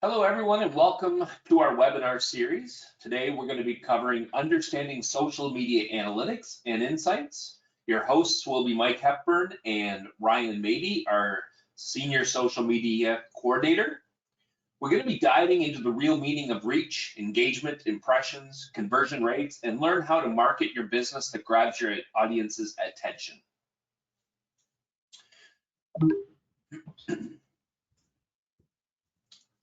Hello, everyone, and welcome to our webinar series. Today, we're going to be covering understanding social media analytics and insights. Your hosts will be Mike Hepburn and Ryan Mady, our Senior Social Media Coordinator. We're going to be diving into the real meaning of reach, engagement, impressions, conversion rates, and learn how to market your business that grabs your audience's attention.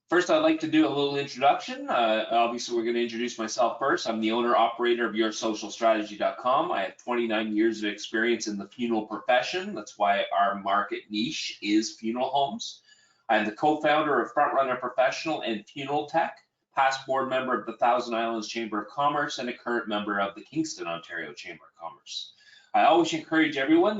First, I'd like to do a little introduction. Obviously, we're going to introduce myself first. I'm the owner-operator of YourSocialStrategy.com. I have 29 years of experience in the funeral profession. That's why our market niche is funeral homes. I'm the co-founder of Frontrunner Professional and Funeral Tech, past board member of the Thousand Islands Chamber of Commerce, and a current member of the Kingston, Ontario Chamber of Commerce. I always encourage everyone,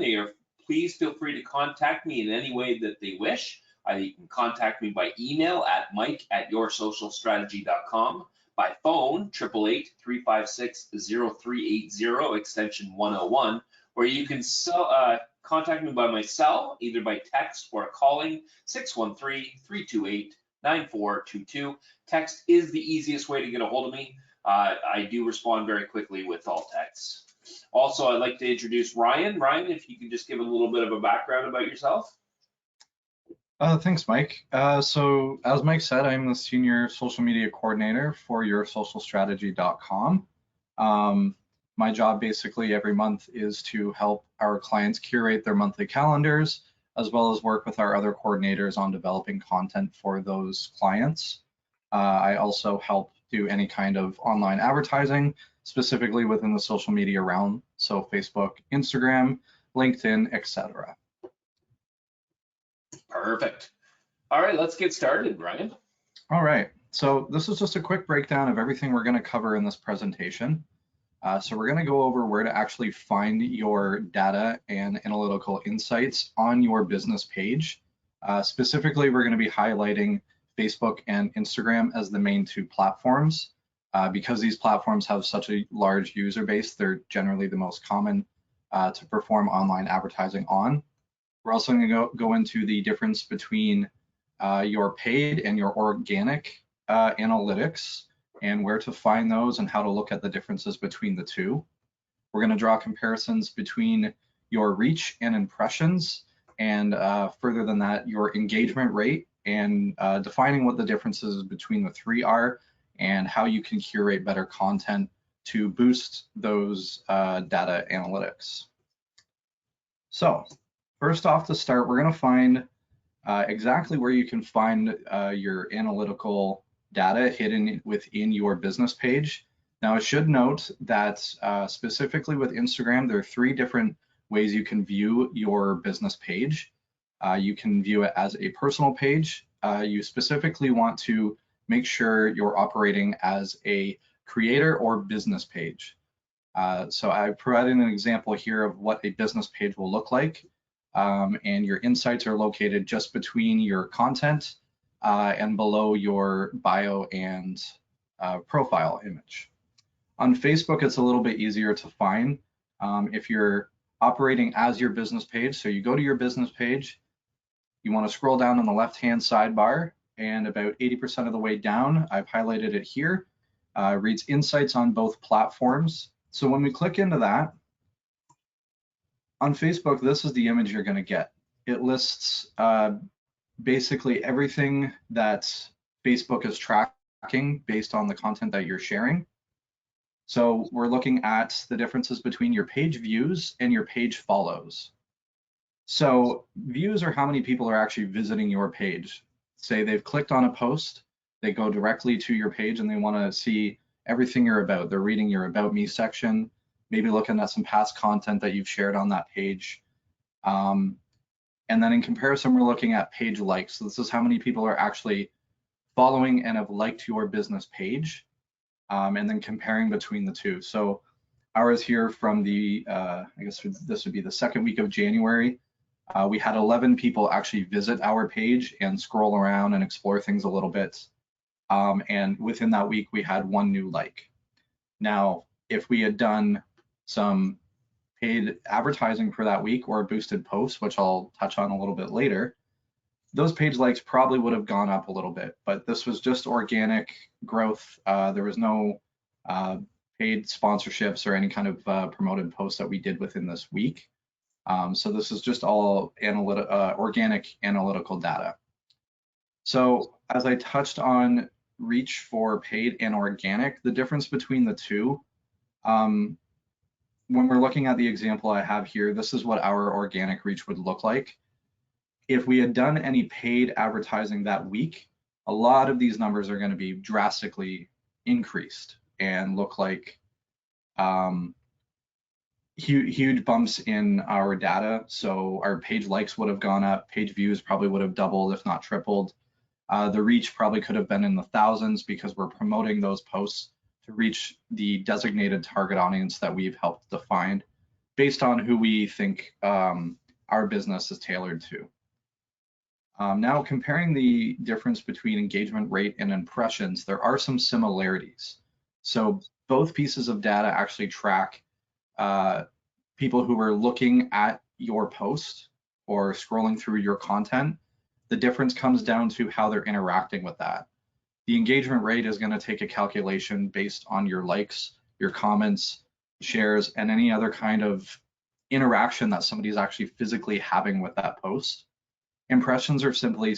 please feel free to contact me in any way that they wish. You can contact me by email at mike@yoursocialstrategy.com, by phone, 888-356-0380, extension 101, where you can contact me by my cell, either by text or calling 613-328-9422. Text is the easiest way to get a hold of me. I do respond very quickly with all texts. Also, I'd like to introduce Ryan. Ryan, if you could just give a little bit of a background about yourself. Thanks, Mike. So as Mike said, I'm the Senior Social Media Coordinator for YourSocialStrategy.com. My job basically every month is to help our clients curate their monthly calendars, as well as work with our other coordinators on developing content for those clients. I also help do any kind of online advertising, specifically within the social media realm, so Facebook, Instagram, LinkedIn, etc. Perfect. All right, let's get started, Ryan. All right, so this is just a quick breakdown of everything we're going to cover in this presentation. So we're going to go over where to actually find your data and analytical insights on your business page. Specifically, we're going to be highlighting Facebook and Instagram as the main two platforms. Because these platforms have such a large user base, they're generally the most common to perform online advertising on. We're also going to go into the difference between your paid and your organic analytics and where to find those and how to look at the differences between the two. We're going to draw comparisons between your reach and impressions, and further than that, your engagement rate, and defining what the differences between the three are and how you can curate better content to boost those data analytics. So, first off to start, we're going to find exactly where you can find your analytical data hidden within your business page. Now, I should note that specifically with Instagram, there are three different ways you can view your business page. You can view it as a personal page. You specifically want to make sure you're operating as a creator or business page. So I provided an example here of what a business page will look like. And your insights are located just between your content and below your bio and profile image. On Facebook, it's a little bit easier to find. If you're operating as your business page, so you go to your business page, you want to scroll down on the left-hand sidebar, and about 80% of the way down, I've highlighted it here, reads insights on both platforms. So when we click into that, on Facebook, this is the image you're going to get. It lists basically everything that Facebook is tracking based on the content that you're sharing. So we're looking at the differences between your page views and your page follows. So views are how many people are actually visiting your page. Say they've clicked on a post, they go directly to your page and they want to see everything you're about. They're reading your About Me section, maybe looking at some past content that you've shared on that page. And then in comparison, we're looking at page likes. So this is how many people are actually following and have liked your business page, and then comparing between the two. So ours here from the, I guess this would be the second week of January, we had 11 people actually visit our page and scroll around and explore things a little bit. And within that week, we had 1 new like. Now, if we had done some paid advertising for that week or a boosted post, which I'll touch on a little bit later, those page likes probably would have gone up a little bit, but this was just organic growth. There was no paid sponsorships or any kind of promoted posts that we did within this week. So this is just all organic analytical data. So as I touched on reach for paid and organic, the difference between the two, when we're looking at the example I have here, this is what our organic reach would look like. If we had done any paid advertising that week, a lot of these numbers are going to be drastically increased and look like huge bumps in our data. So our page likes would have gone up, page views probably would have doubled, if not tripled. The reach probably could have been in the thousands because we're promoting those posts to reach the designated target audience that we've helped define based on who we think our business is tailored to. Now, comparing the difference between engagement rate and impressions, there are some similarities. So both pieces of data actually track people who are looking at your post or scrolling through your content. The difference comes down to how they're interacting with that. The engagement rate is going to take a calculation based on your likes, your comments, shares, and any other kind of interaction that somebody's actually physically having with that post. Impressions are simply,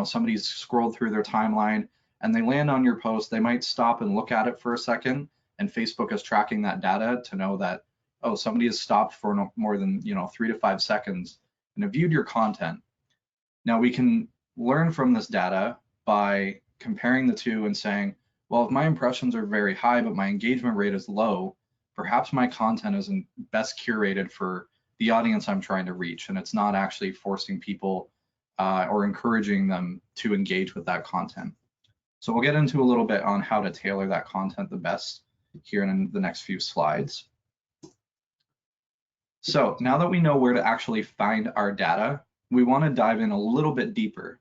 somebody's scrolled through their timeline and they land on your post. They might stop and look at it for a second, and Facebook is tracking that data to know that, oh, somebody has stopped for no more than 3 to 5 seconds and have viewed your content. Now we can learn from this data by comparing the two and saying, well, if my impressions are very high but my engagement rate is low, perhaps my content isn't best curated for the audience I'm trying to reach, and it's not actually forcing people or encouraging them to engage with that content. So we'll get into a little bit on how to tailor that content the best here in the next few slides. So now that we know where to actually find our data, we want to dive in a little bit deeper.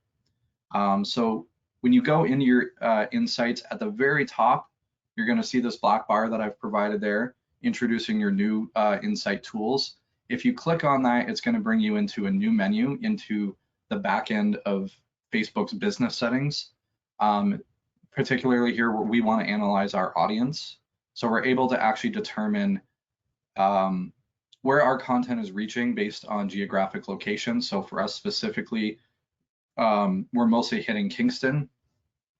So when you go into your insights at the very top, you're going to see this black bar that I've provided there, introducing your new insight tools. If you click on that, it's going to bring you into a new menu, into the back end of Facebook's business settings. Particularly here where we want to analyze our audience. So we're able to actually determine where our content is reaching based on geographic location. So for us specifically, we're mostly hitting Kingston,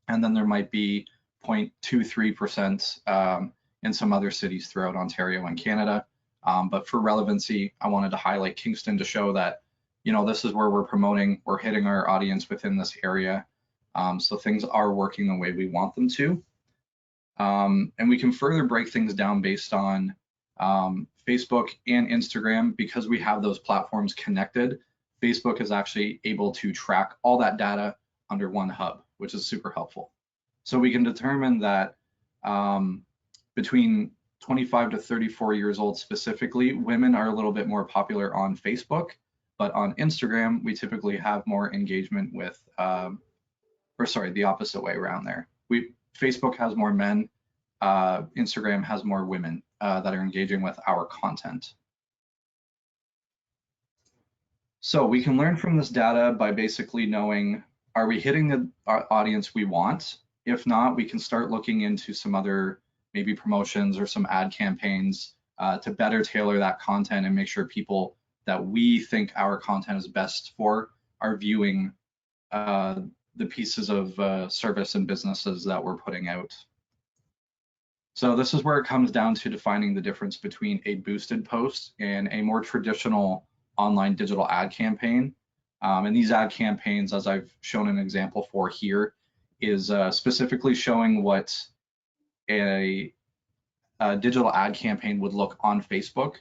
and then there might be 0.23% in some other cities throughout Ontario and Canada. But for relevancy, I wanted to highlight Kingston to show that, this is where we're promoting, we're hitting our audience within this area. So things are working the way we want them to. And we can further break things down based on Facebook and Instagram. Because we have those platforms connected, Facebook is actually able to track all that data under one hub, which is super helpful. So we can determine that between 25 to 34 years old specifically, women are a little bit more popular on Facebook, but on Instagram, we typically have more engagement with, the opposite way around there. Facebook has more men, Instagram has more women that are engaging with our content. So we can learn from this data by basically knowing, are we hitting the audience we want? If not, we can start looking into some other maybe promotions or some ad campaigns to better tailor that content and make sure people that we think our content is best for are viewing the pieces of service and businesses that we're putting out. So this is where it comes down to defining the difference between a boosted post and a more traditional online digital ad campaign. And these ad campaigns, as I've shown an example for here, is specifically showing what a digital ad campaign would look on Facebook.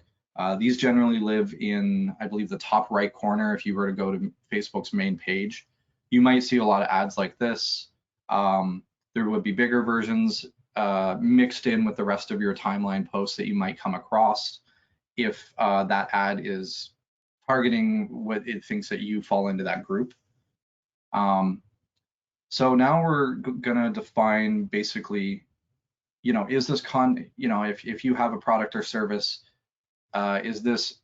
These generally live in, I believe, the top right corner. If you were to go to Facebook's main page, you might see a lot of ads like this. There would be bigger versions mixed in with the rest of your timeline posts that you might come across if that ad is targeting what it thinks that you fall into that group. So now we're gonna define basically, is this if you have a product or service, is this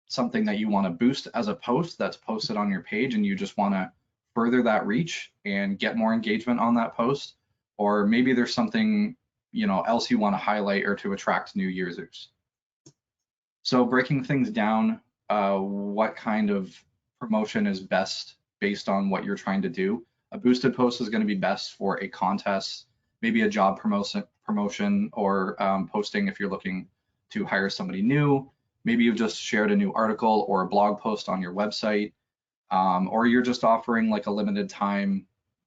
something that you want to boost as a post that's posted on your page and you just want to further that reach and get more engagement on that post, or maybe there's something else you want to highlight or to attract new users. So breaking things down, what kind of promotion is best based on what you're trying to do. A boosted post is going to be best for a contest, maybe a job promotion or posting if you're looking to hire somebody new. Maybe you've just shared a new article or a blog post on your website, or you're just offering like a limited time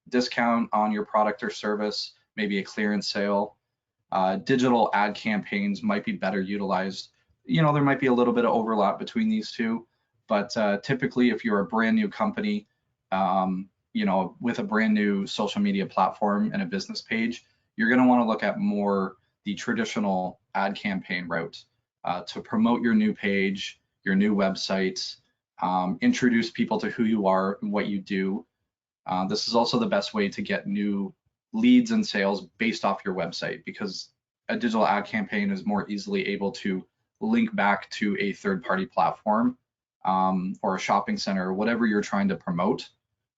discount on your product or service, maybe a clearance sale. Digital ad campaigns might be better utilized. There might be a little bit of overlap between these two, but typically if you're a brand new company, with a brand new social media platform and a business page, you're going to want to look at more the traditional ad campaign route to promote your new page, your new website, introduce people to who you are and what you do. This is also the best way to get new leads and sales based off your website, because a digital ad campaign is more easily able to link back to a third-party platform or a shopping center, or whatever you're trying to promote.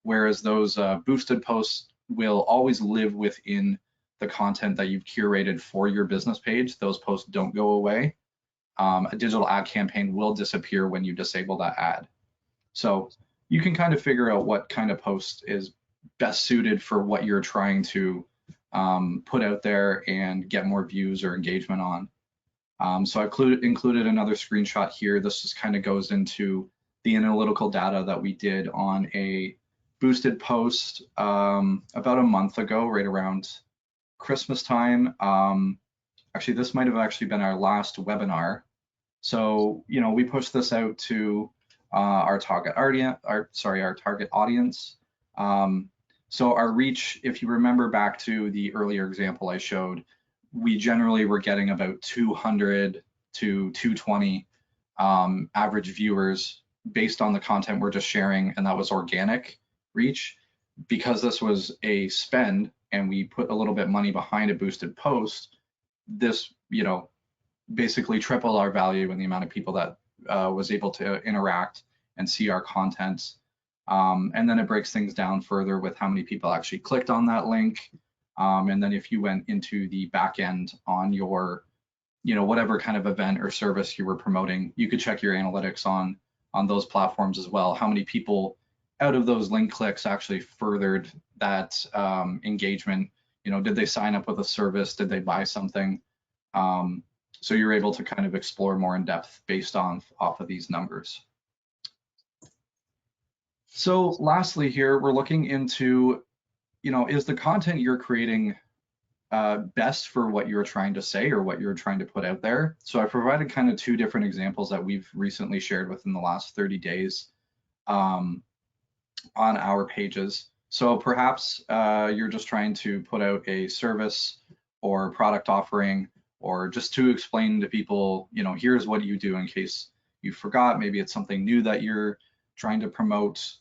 Whereas those boosted posts will always live within the content that you've curated for your business page. Those posts don't go away. A digital ad campaign will disappear when you disable that ad. So you can kind of figure out what kind of post is best suited for what you're trying to put out there and get more views or engagement on. So I included another screenshot here. This just kind of goes into the analytical data that we did on a boosted post about a month ago, right around Christmas time. Actually, this might have actually been our last webinar. So, we pushed this out to our target audience. So our reach, if you remember back to the earlier example I showed, we generally were getting about 200 to 220 average viewers based on the content we're just sharing, and that was organic reach. Because this was a spend and we put a little bit money behind a boosted post, this basically tripled our value and the amount of people that was able to interact and see our content. And then it breaks things down further with how many people actually clicked on that link. And then if you went into the back end on your, whatever kind of event or service you were promoting, you could check your analytics on those platforms as well. How many people out of those link clicks actually furthered that engagement? Did they sign up with a service? Did they buy something? So you're able to kind of explore more in depth based off of these numbers. So lastly here, we're looking into, is the content you're creating best for what you're trying to say or what you're trying to put out there? So I provided kind of two different examples that we've recently shared within the last 30 days on our pages. So perhaps you're just trying to put out a service or product offering, or just to explain to people, here's what you do in case you forgot. Maybe it's something new that you're trying to promote,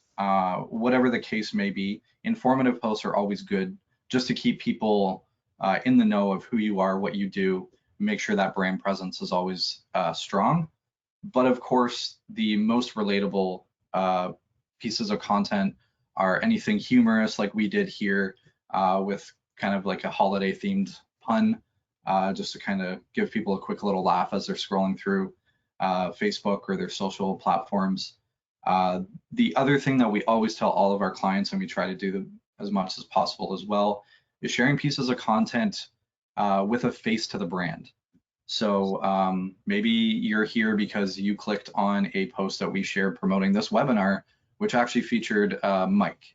whatever the case may be. Informative posts are always good just to keep people in the know of who you are, what you do, make sure that brand presence is always strong. But of course, the most relatable pieces of content are anything humorous like we did here with kind of like a holiday themed pun, just to kind of give people a quick little laugh as they're scrolling through Facebook or their social platforms. The other thing that we always tell all of our clients, and we try to do as much as possible as well, is sharing pieces of content with a face to the brand. So maybe you're here because you clicked on a post that we shared promoting this webinar, which actually featured Mike.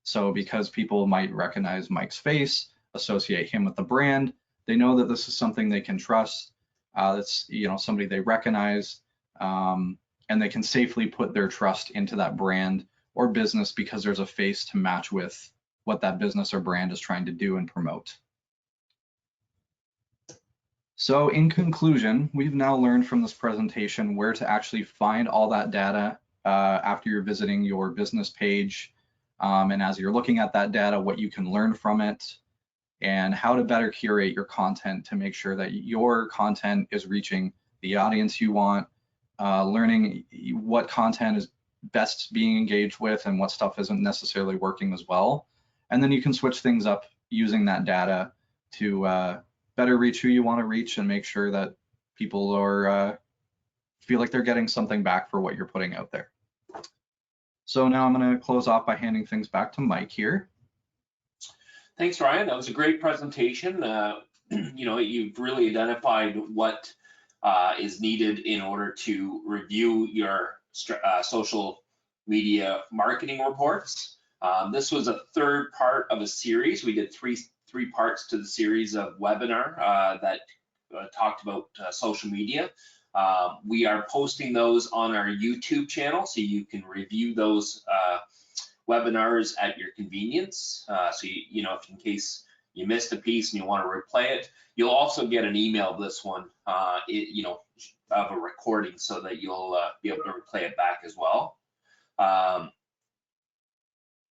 So because people might recognize Mike's face, associate him with the brand, they know that this is something they can trust. That's somebody they recognize, and they can safely put their trust into that brand or business because there's a face to match with what that business or brand is trying to do and promote. So in conclusion, we've now learned from this presentation where to actually find all that data after you're visiting your business page, and as you're looking at that data, what you can learn from it, and how to better curate your content to make sure that your content is reaching the audience you want, learning what content best being engaged with and what stuff isn't necessarily working as well. And then you can switch things up using that data to better reach who you want to reach and make sure that people are feel like they're getting something back for what you're putting out there. So now I'm going to close off by handing things back to Mike here. Thanks, Ryan. That was a great presentation. You know, you've really identified what is needed in order to review your social media marketing reports. This was a third part of a series. We did three parts to the series of webinar that talked about social media. We are posting those on our YouTube channel, so you can review those webinars at your convenience. So you know, if in case you missed a piece and you want to replay it, you'll also get an email of this one, you know, of a recording, so that you'll be able to replay it back as well.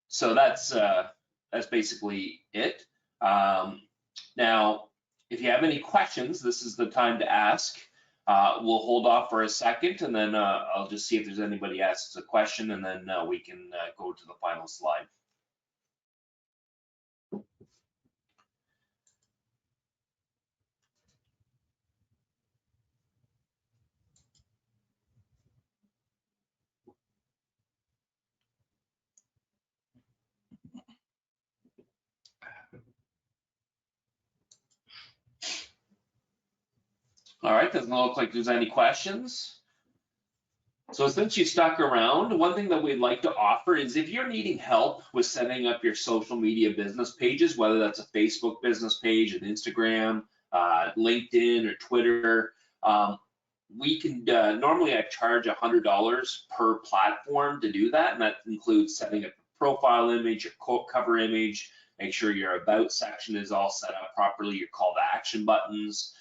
So that's basically it. Now, if you have any questions, this is the time to ask. We'll hold off for a second, and then I'll just see if there's anybody asks a question, and then we can go to the final slide. All right, doesn't look like there's any questions. So since you stuck around, one thing that we'd like to offer is if you're needing help with setting up your social media business pages, whether that's a Facebook business page, an Instagram, LinkedIn, or Twitter, we can, normally I charge $100 per platform to do that, and that includes setting up a profile image, your cover image, make sure your about section is all set up properly, your call to action buttons.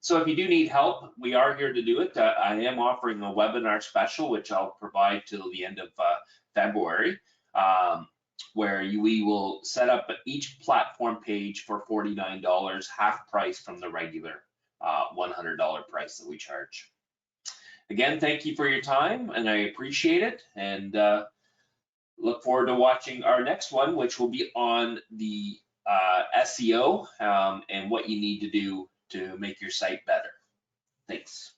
So if you do need help, we are here to do it. I am offering a webinar special, which I'll provide till the end of February, where we will set up each platform page for $49, half price from the regular $100 price that we charge. Again, thank you for your time, and I appreciate it, and look forward to watching our next one, which will be on the SEO and what you need to do to make your site better. Thanks.